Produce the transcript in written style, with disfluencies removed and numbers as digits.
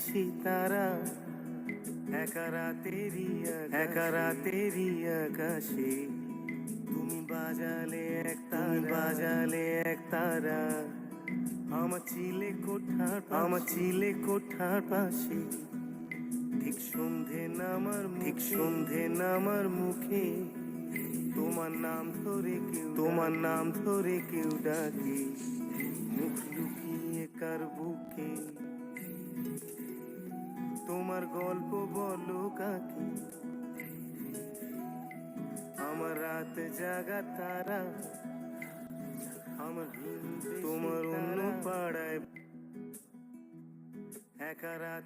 সিতারা, একা রাতেরই আকাশে তুমি বাজালে এক তারা। আমার চিলে কোঠার পাশে ঠিক সন্ধে নামার মুখে তোমার নাম ধরে কেউ ডাকে, মুখ লুকিয়ে কার বুকে। তোমার গল্প বলো কাকে, আমার রাত জাগা তারা, আমার তোমার অন্য পাড়ায় একা রাত।